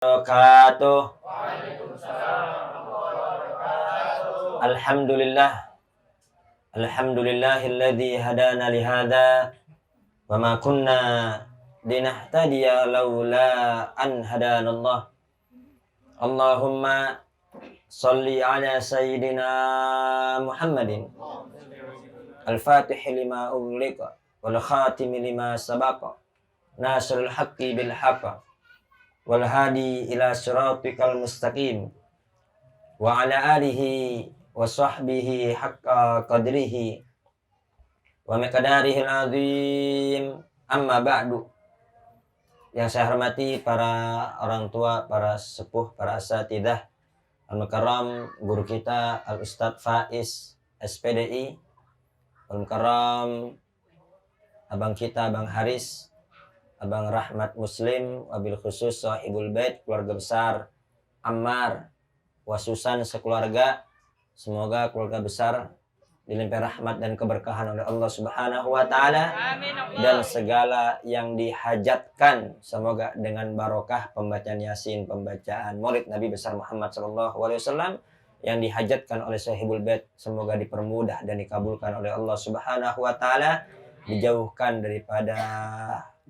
Wabarakatuh. Alhamdulillahilladzi hadana lihada wa ma kunna linahtadiya laula an hadanallah. Allahumma salli ala sayyidina Muhammadin al-fatih lima ughliqa wal khatim lima sabaqa nasrul haqqi bil haqq wal hadi ila siratikal mustaqim wa ala alihi wa sahbihi haqqa qadrihi wa miqdarihil azim, amma ba'du. Yang saya hormati para orang tua, para sepuh, para asatidzah al-mukarram, guru kita Al-Ustadz Faiz SPDI, al-mukarram abang kita Abang Haris, Abang Rahmat Muslim, wabil khusus sahibul bait, keluarga besar Ammar, wasusan sekeluarga. Semoga keluarga besar dilimpahi rahmat dan keberkahan oleh Allah Subhanahu wa taala. Amin, Allah. Dan segala yang dihajatkan semoga dengan barokah pembacaan Yasin, pembacaan Maulid Nabi besar Muhammad sallallahu alaihi wasallam yang dihajatkan oleh sahibul bait semoga dipermudah dan dikabulkan oleh Allah Subhanahu wa taala, dijauhkan daripada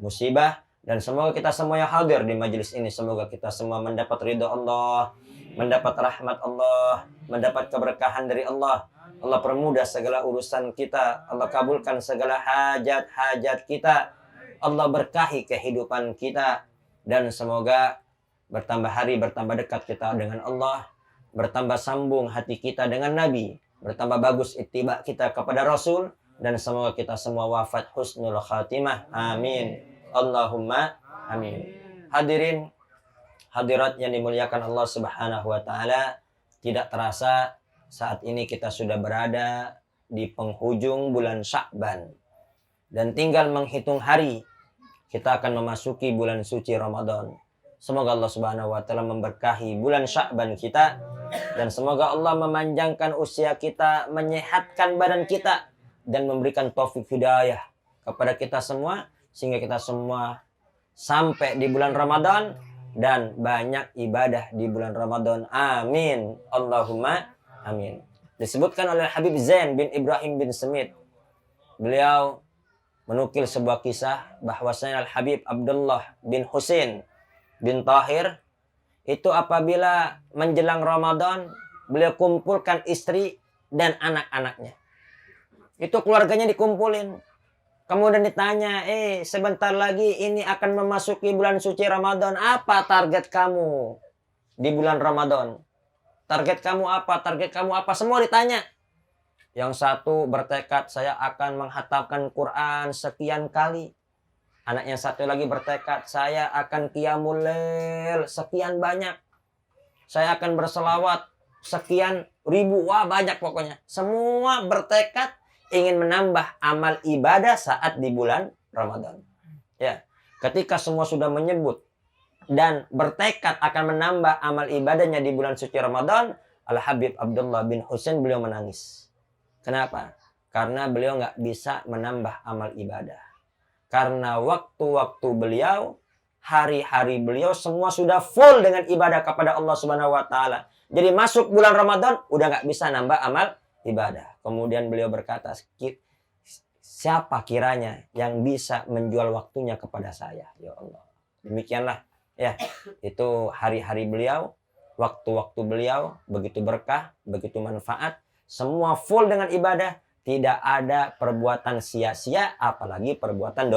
musibah, dan semoga kita semua yang hadir di majelis ini semoga kita semua mendapat ridha Allah, mendapat rahmat Allah, mendapat keberkahan dari Allah. Allah permudah segala urusan kita, Allah kabulkan segala hajat-hajat kita, Allah berkahi kehidupan kita, dan semoga bertambah hari, bertambah dekat kita dengan Allah, bertambah sambung hati kita dengan Nabi, bertambah bagus ittiba kita kepada Rasul, dan semoga kita semua wafat husnul khatimah. Amin. Allahumma amin. Hadirin hadirat yang dimuliakan Allah Subhanahu wa taala, tidak terasa saat ini kita sudah berada di penghujung bulan Sya'ban dan tinggal menghitung hari kita akan memasuki bulan suci Ramadan. Semoga Allah Subhanahu wa taala memberkahi bulan Sya'ban kita, dan semoga Allah memanjangkan usia kita, menyehatkan badan kita, dan memberikan taufik hidayah kepada kita semua sehingga kita semua sampai di bulan Ramadan dan banyak ibadah di bulan Ramadan. Amin. Allahumma amin. Disebutkan oleh Habib Zain bin Ibrahim bin Smith, beliau menukil sebuah kisah bahwasanya Al-Habib Abdullah bin Husain bin Tahir itu apabila menjelang Ramadan beliau kumpulkan istri dan anak-anaknya. Itu keluarganya dikumpulin. Kemudian ditanya, sebentar lagi ini akan memasuki bulan suci Ramadan. Apa target kamu di bulan Ramadan? Target kamu apa? Target kamu apa? Semua ditanya. Yang satu bertekad, saya akan menghatamkan Quran sekian kali. Anak yang satu lagi bertekad, saya akan qiyamul lail sekian banyak. Saya akan berselawat sekian ribu. Wah, banyak pokoknya. Semua bertekad ingin menambah amal ibadah saat di bulan Ramadan. Ya, ketika semua sudah menyebut dan bertekad akan menambah amal ibadahnya di bulan suci Ramadan, Al-Habib Abdullah bin Husain beliau menangis. Kenapa? Karena beliau nggak bisa menambah amal ibadah. Karena waktu-waktu beliau, hari-hari beliau semua sudah full dengan ibadah kepada Allah Subhanahu wa taala. Jadi masuk bulan Ramadan udah nggak bisa nambah amal ibadah. Kemudian beliau berkata, siapa kiranya yang bisa menjual waktunya kepada saya? Ya Allah. Demikianlah. Ya, itu hari-hari beliau, waktu-waktu beliau begitu berkah, begitu manfaat, semua full dengan ibadah, tidak ada perbuatan sia-sia, apalagi perbuatan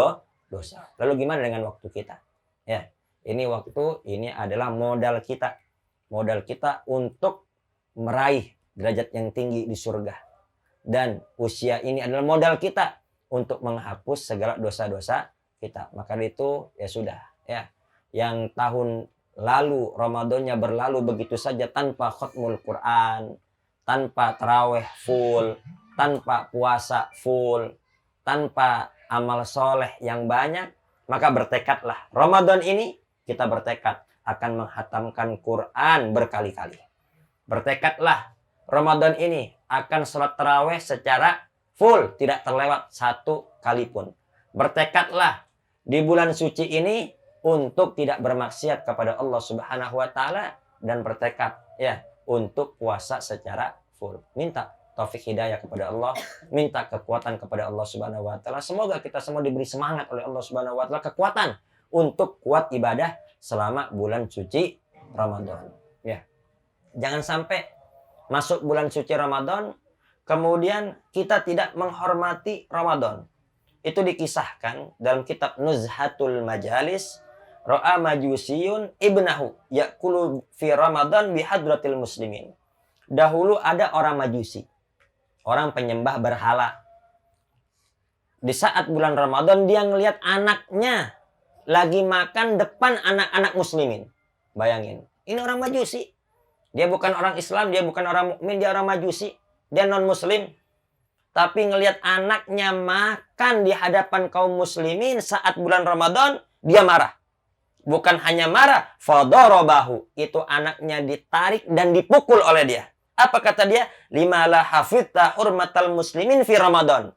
dosa. Lalu gimana dengan waktu kita? Ya, ini waktu, ini adalah modal kita untuk meraih derajat yang tinggi di surga. Dan usia ini adalah modal kita untuk menghapus segala dosa-dosa kita. Maka itu ya sudah, ya. Yang tahun lalu Ramadannya berlalu begitu saja tanpa khatmul Quran, tanpa taraweh full, tanpa puasa full, tanpa amal soleh yang banyak, maka bertekadlah Ramadan ini kita bertekad akan menghatamkan Quran berkali-kali. Bertekadlah Ramadan ini akan sholat taraweh secara full, tidak terlewat satu kali pun. Bertekadlah di bulan suci ini untuk tidak bermaksiat kepada Allah Subhanahu wa taala dan bertekad ya untuk puasa secara full. Minta taufik hidayah kepada Allah, minta kekuatan kepada Allah Subhanahu wa taala. Semoga kita semua diberi semangat oleh Allah Subhanahu wa taala, kekuatan untuk kuat ibadah selama bulan suci Ramadan. Ya. Jangan sampai masuk bulan suci Ramadan kemudian kita tidak menghormati Ramadan. Itu dikisahkan dalam kitab Nuzhatul Majalis, ra'a majusiyun ibnahu ya'kulu fi Ramadan bihadratil muslimin. Dahulu ada orang Majusi, orang penyembah berhala. Di saat bulan Ramadan dia ngelihat anaknya lagi makan depan anak-anak muslimin. Bayangin, ini orang Majusi. Dia bukan orang Islam, dia bukan orang mukmin, dia orang Majusi. Dia non-muslim. Tapi ngelihat anaknya makan di hadapan kaum muslimin saat bulan Ramadan, dia marah. Bukan hanya marah, fadarabahu. Itu anaknya ditarik dan dipukul oleh dia. Apa kata dia? Lima la hafidta hurmatal muslimin fi Ramadan.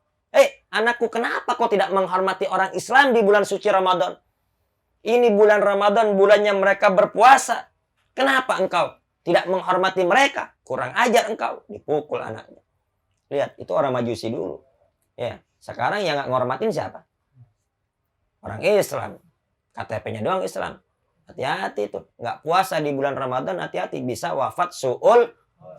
Anakku, kenapa kau tidak menghormati orang Islam di bulan suci Ramadan? Ini bulan Ramadan, bulannya mereka berpuasa. Kenapa engkau tidak menghormati mereka? Kurang ajar engkau. Dipukul anaknya. Lihat, itu orang Majusi dulu. Ya, sekarang yang nggak menghormatin siapa? Orang Islam. KTP-nya doang Islam. Hati-hati tuh. Nggak puasa di bulan Ramadan, hati-hati. Bisa wafat su'ul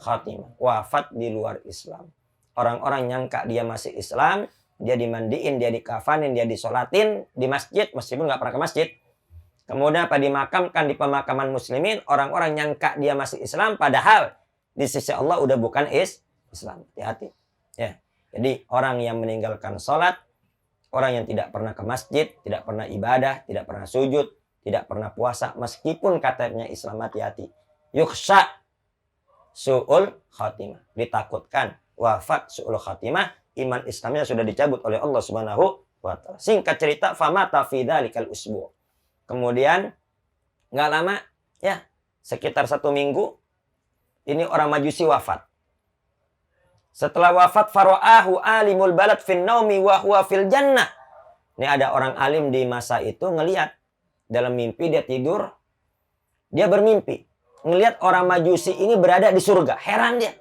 khatimah. Wafat di luar Islam. Orang-orang nyangka dia masih Islam, dia dimandiin, dia dikafanin, dia disolatin di masjid, meskipun nggak pernah ke masjid. Kemudian apa dimakamkan di pemakaman muslimin, orang-orang nyangka dia masih Islam, padahal di sisi Allah udah bukan Islam. Hati-hati. Ya. Jadi orang yang meninggalkan sholat, orang yang tidak pernah ke masjid, tidak pernah ibadah, tidak pernah sujud, tidak pernah puasa, meskipun KTP-nya Islam, hati-hati. Yukhsha su'ul khatimah. Ditakutkan wafat su'ul khatimah, iman Islamnya sudah dicabut oleh Allah Subhanahu wa taala. Singkat cerita, famata fi dzalikal usbu'. Kemudian nggak lama ya, sekitar 1 minggu ini orang Majusi wafat. Setelah wafat, fara'ahu alimul balad fin naumi wa huwa fil jannah. Ini ada orang alim di masa itu ngelihat dalam mimpi, dia tidur, dia bermimpi ngelihat orang Majusi ini berada di surga. Heran dia.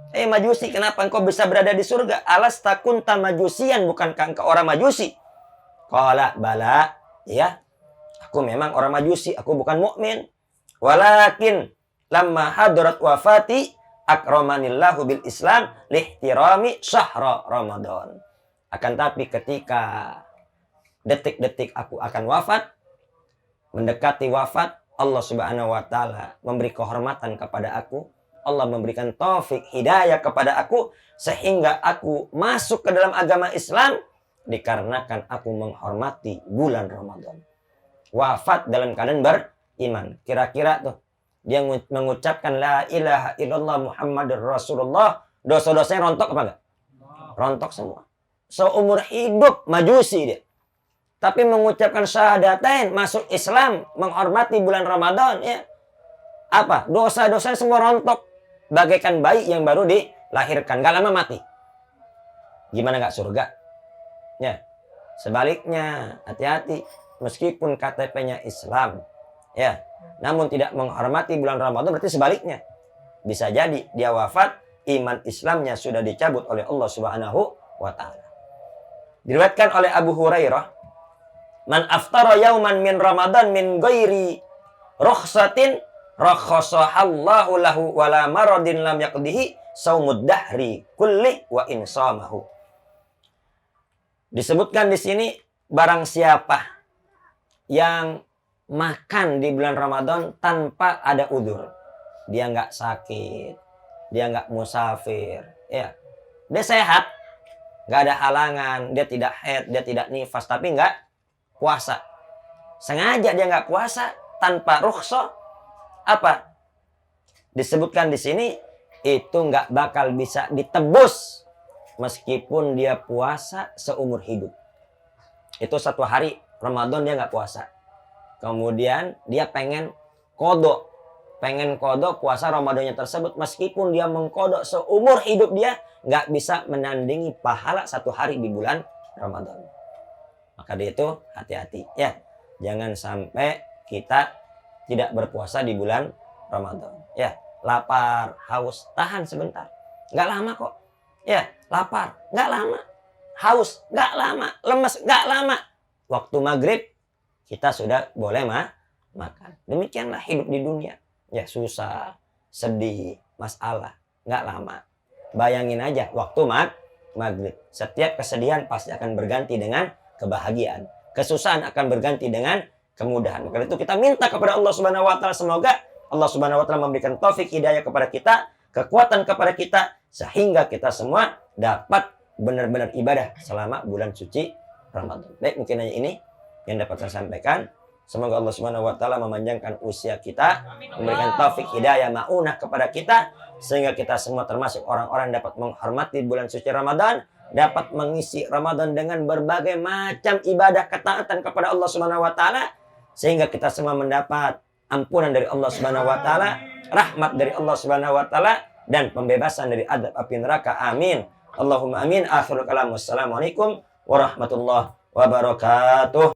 Majusi, kenapa engkau bisa berada di surga? Alas takunta majusian, bukankah engkau orang Majusi? Qala bala, ya. Aku memang orang Majusi, aku bukan mukmin. Walakin lamma hadrat wafati akramanillahu bil Islam lihtirami syahra Ramadan. Akan tapi ketika detik-detik aku akan wafat, mendekati wafat, Allah Subhanahu wa taala memberi kehormatan kepada aku. Allah memberikan taufik hidayah kepada aku sehingga aku masuk ke dalam agama Islam dikarenakan aku menghormati bulan Ramadan. Wafat dalam keadaan beriman. Kira-kira tuh dia mengucapkan la ilaha illallah Muhammadur Rasulullah, dosa-dosanya rontok apa enggak? Rontok semua. Seumur hidup Majusi dia. Tapi mengucapkan syahadatain, masuk Islam, menghormati bulan Ramadan, ya. Apa? Dosa-dosanya semua rontok. Bagaikan bayi yang baru dilahirkan. Gak lama mati. Gimana gak surga? Ya. Sebaliknya, hati-hati. Meskipun KTP-nya Islam, ya, namun tidak menghormati bulan Ramadan, berarti sebaliknya. Bisa jadi dia wafat, iman Islamnya sudah dicabut oleh Allah Subhanahu wa taala. Diriwayatkan oleh Abu Hurairah, man aftara yauman min Ramadan min ghairi rukhsatin rakhasahallahu lahu wala maradin lam yaqdihi saumud dahri kulli wa insamahu. Disebutkan di sini, barang siapa yang makan di bulan Ramadan tanpa ada udzur, dia nggak sakit, dia nggak musafir, ya, dia sehat, nggak ada halangan, dia tidak haid, dia tidak nifas, tapi nggak puasa, sengaja dia nggak puasa tanpa rukhsah, apa disebutkan di sini, itu nggak bakal bisa ditebus meskipun dia puasa seumur hidup. Itu 1 hari Ramadan dia nggak puasa. Kemudian dia pengen kodok puasa Ramadannya tersebut, meskipun dia mengkodok seumur hidup dia nggak bisa menandingi pahala 1 hari di bulan Ramadan. Maka dia itu hati-hati, ya. Jangan sampai kita tidak berpuasa di bulan Ramadan. Ya, lapar, haus, tahan sebentar. Nggak lama kok. Ya, lapar, nggak lama. Haus, nggak lama. Lemes, nggak lama. Waktu maghrib, kita sudah boleh makan. Demikianlah hidup di dunia. Ya, susah, sedih, masalah. Nggak lama. Bayangin aja, waktu maghrib. Setiap kesedihan pasti akan berganti dengan kebahagiaan. Kesusahan akan berganti dengan kemudahan. Maka itu kita minta kepada Allah Subhanahu wa taala, semoga Allah Subhanahu wa taala memberikan taufik hidayah kepada kita, kekuatan kepada kita, sehingga kita semua dapat benar-benar ibadah selama bulan suci Ramadan. Baik, mungkin hanya ini yang dapat saya sampaikan. Semoga Allah Subhanahu wa taala memanjangkan usia kita, memberikan taufik hidayah maunah kepada kita, sehingga kita semua termasuk orang-orang dapat menghormati bulan suci Ramadan, dapat mengisi Ramadan dengan berbagai macam ibadah ketaatan kepada Allah Subhanahu wa taala, sehingga kita semua mendapat ampunan dari Allah Subhanahu wa taala, rahmat dari Allah Subhanahu wa taala, dan pembebasan dari azab api neraka. Amin. Allahumma amin. Akhirul kalam. Wassalamualaikum warahmatullahi wabarakatuh.